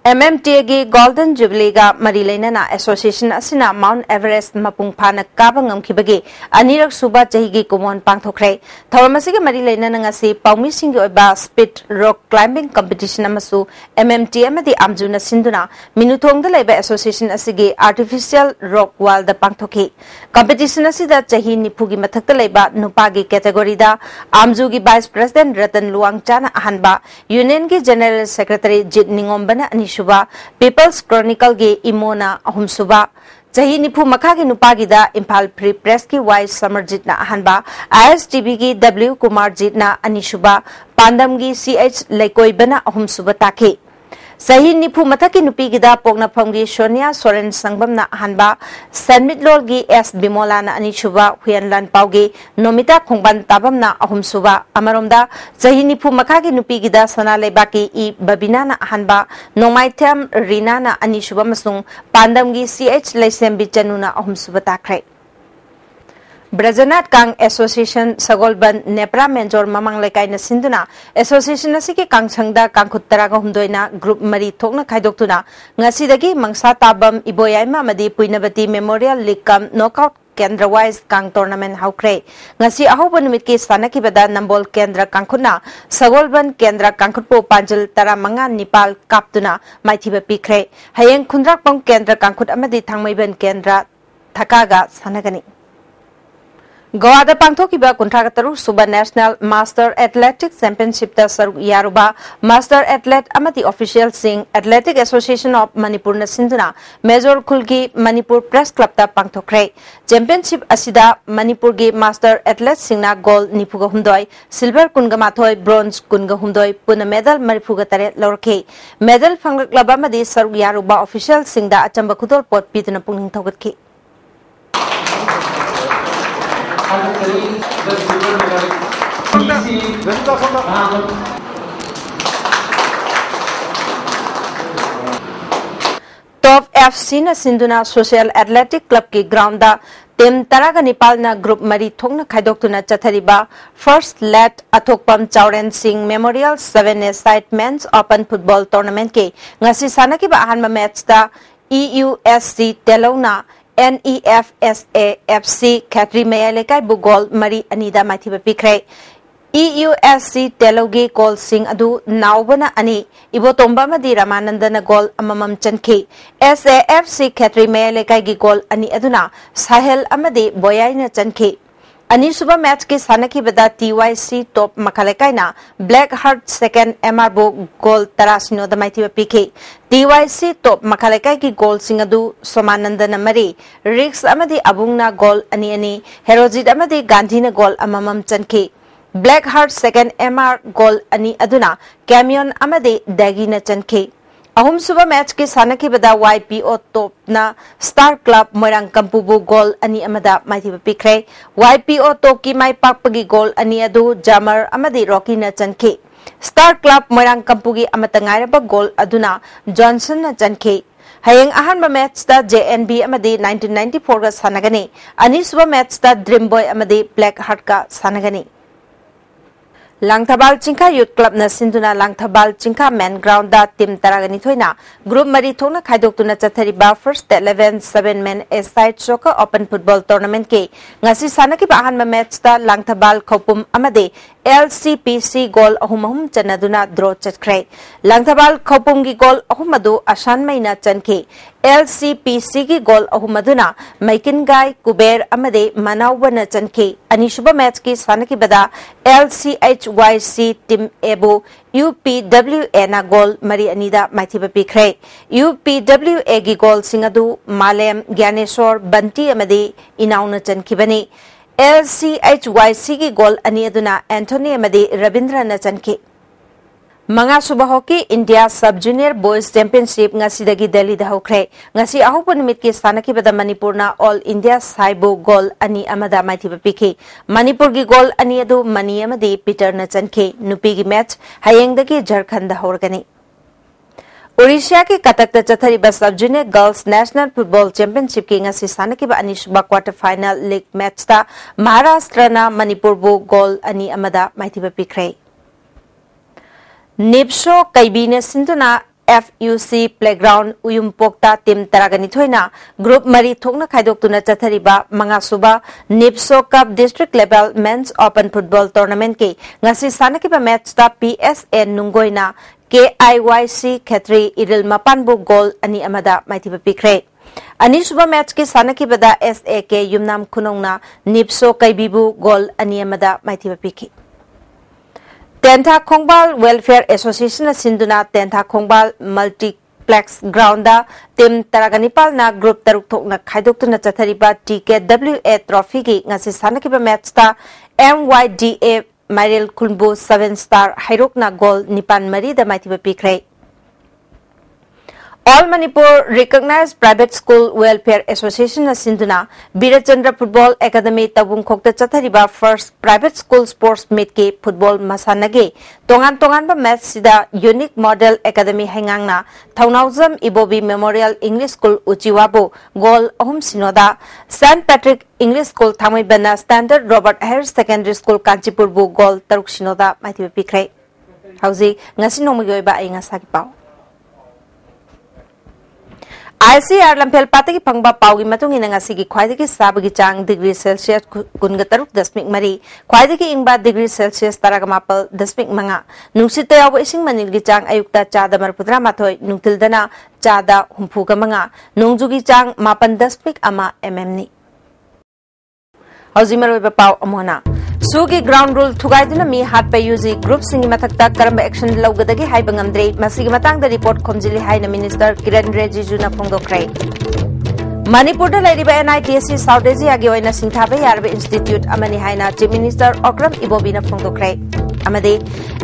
A: MMTA gi Golden Jubilee ga mari leinana association asina Mount Everest mapung phana kaba ngamkhibagi anirak suba chahi gi kumon pangthokre thawamasi gi mari leinana ngasi paumi singi oiba speed rock climbing competition amasu MMTA amadi amjuna sinduna minuthongda leiba association asigi artificial rock wall da pangthoki competition asida chahi nipugi mathakta leiba nupa gi category da amju gi vice president Ratan Luangchana ahanba union gi general secretary Jit Ningombana Suba People's Chronicle ge Imona ahum suba chahi nipu makha gi nupa gi da Imphal Free Press ki Y Samarjit na ahanba ISTV gi W Kumar Jit na ani suba Pandam gi CH Lekoi bana ahum suba takhi sahi nipu mathaki nupi gi da pokna phanggi Sonia Soren Sangbam na ahanba Sanmit Lol gi S Bimola na ani suba Huyanlan Paugi Nomita Khongban Tabam na ahum suba amaromda sahi nipu makha gi nupi gi da Sana Lebaki I Babina na ahanba Nomaitam Rina na ani suba masung Pandam gi CH Leisem Bichanu na ahum suba takre Brajanat Kang Association Sagolban Nepra Menjor Mamang Lekai na sinduna Association asiki Kang Sangda Kang Kuttaraga humdoina group mari thokna khaidoktuna ngasidagi mangsa tabam iboyaima madi puinabati Memorial League Kam knockout Kendra wise Kang tournament haukre ngasi ahoba numit ki sanaki bada Nambol Kendra Kangkhuna Sagolban Kendra Kangkhutpo Panjal Tara Manga Nipal kaptuna maithiba pikre hayeng khundrak pam Kendra Kangkhut amadi thangmaiban Kendra thakaga sanagani Goa da pangthokiba kuntragataru suba National Master Athletics Championship da saruk yaruba Master Athlete amati official sing Athletic Association of Manipur na sinduna Major Khulgi Manipur Press Club da pangthokre Championship asida Manipur gi Master Athlete singna gold nipuga humdoi silver kunga mathoi bronze kunga humdoi puna medal marifuga tare lorke medal phanglak laba madi saruk yaruba official singda achamba khudol pot pitna pungning thogatki Top FC na sinduna Social Athletic Club ki ground da Tim Taraga Nepal na group mari thongna khaidoktuna chathariba First Lat Athokpam Chauren Singh Memorial 7-a-side Men's Open Football Tournament ke ngasi sanaki ba ahanma match da EUSC Telona NEFSA FC Khatri Mayalekai Bugol Mari Anida Mathiba Pikre EUSC Telogi Gol Sing Adu Naubana Ani Ibotomba Madi Ramanandana Gol Amamam Chanki SAFC Khatri Mayalekai Gi Gol Ani Aduna Sahel Amadi Boyaina Chanki Ani Suba match ki sanaki bada TYC top makalekai na Black Heart second MR goal tarasino da maithiba PK TYC top makalekai ki goal singadu Somanandana Mari Rix amadi Abungna goal ani Herojit amadi Gandhina goal amamam chanki Black Heart second MR goal ani aduna Camion amadi Dagina chanki Ahum suba match ki sanaki bada YPO top na Star Club Moirang Kampubu goal ani amada maithiba pikre YPO top ki mai pakpagi goal ani adu Jammer amadi Rocky na chanki Star Club Moirang Kampugi amatangairaba goal aduna Johnson na chanki hayeng ahanba match da JNB amadi 1994 ga sanagani ani suba match da Dream Boy amadi Black Heart ka sanagani Langthabal Chingka Youth Club na sinduna Langthabal Chingka Main Ground da Tim Taragani Thoina Group Mari Thongna Khaidoktuna Chathariba First 11 7-man A-side Soccer Open Football Tournament ke ngasi sanaki ba ahanma match da Langthabal Khopum amade LCPC goal ahum chanaduna draw chatkre Langthabal Khopum gi goal ahumadu asan maina chanke LCPC gi goal ahumaduna Maikin Gai Kuber amade Manawbana chanke anishuba match ki sanaki bada LCHYC Team Ebo UPWA na goal Mari Anida Maithiba Pikre UPWA gi goal singadu Malem Gyaneshwar Banti amade Inauna chankibani LCHYC ki goal ani aduna Anthony amade Rabindra na chanki Manga suba hockey India Sub Junior Boys Championship ngasidagi Delhi da hokre ngasi ahupun nimit ki sanaki bada Manipur na All India Saibo goal ani amada maithiba piki Manipur gi goal ani adu mani amade Peter na chanke nupi gi match hayengdagi Jharkhand da horgani Odisha ke Katak Chathariba Sub Junior Girls National Football Championship ki ngasi sanaki ba ani suba quarter final league match ta Maharashtra na Manipur bo goal ani amada maithiba pikre Nipso Kaibina Sinduna FUC Playground Uyumpokta Team Taraganithoina Group Mari Thokna Khaidokuna Chathariba Mangasuba Nipso Cup District Level Men's Open Football Tournament ke ngasi sanakiba match ta PSN Nungoina KIYC Khetri Iril Mapanbu goal ani amada maithiba pikre Anisuba match ki sanakibada SAK Yumnam Kunongna Nipso Kaibibu goal ani amada maithiba pikhi Tentha Khongbal Welfare Association Sinduna Tentha Khongbal Multiplex Ground Tim Taraganipal na Group Taruk Thokna Khaidokna Chathariba TKWA Trophy ki ngasi sanakiba match ta MYDA Maril Kulbu 7-star Hairokna goal Nipan Mari da Maithiba Pikre All Manipur Recognized Private School Welfare Association Sinduna Birachandra Football Academy Tabung Khokta Chathariba First Private School Sports Meet ke Football Masanage Tongan ba match sida Unique Model Academy Hengangna Thaunauzam Ibobi Memorial English School Uchiwabo goal Ahum Sinoda St. Patrick English School Thamai Bana Standard Robert Hare Secondary School Kanchipurbu goal Taruk Sinoda Maithiba Pikre Hauzi ngasi nomugoiba ay ngasagi pau ICR Lampel Pataki Pangba Paugi Matung in Ngasigi Quadiki Sabagi Chang degree Celsius Kungataruk Desmik Mari, Quadiki Ingba degree Celsius Taragamapal Desmik Manga, Nungsita wishing Manilgi Chang Ayukta Chada Marputra Matoi, Nungtildana Chada Humpuga Manga, Nungjugi Chang Mapan Desmik Ama MMNI. Hauzimer Pau Amona. Sugi ground rule Tugaiduna mi hat by Yuzi group singi matakta karamba action Logadagi Haibangamdre, Masigamatang the report Komjili Haina Minister Kiran Rejijuna Pongokray. Manipur Ladiba NITSC South Asia Gioina Sinthabe Yarba Institute Amani Haina Chief Minister Okram Ibobina Pongokray. Amade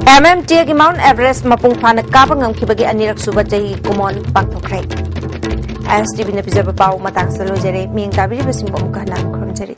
A: MMT Mount Everest Mapung Pana Kabangam Kibagi Anirak Subajahi Kumon Pangtokray. ISTV Napizaba Pau Matang Salojere, Ming Kabiri Basimbom Kana Kromjeri.